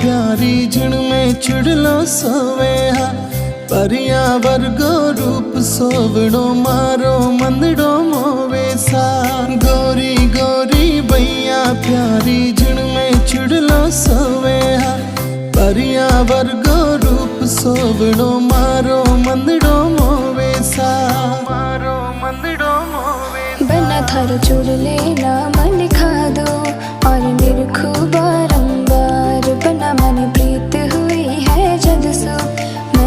प्यारी जिनमें चुड़लो सोवे हा। परिया वर्गो रूप सोवड़ो मारो मंदड़ो मोवे सा। गोरी गोरी भैया प्यारी जिनमें चुड़लो सोवे हा। परिया वर्गो रूप सोवड़ो मारो मंदड़ो मोवे सा। मारो मंदड़ो मोवे सा। बना थारो चुड़ले ना मन खा दो और निरखुबा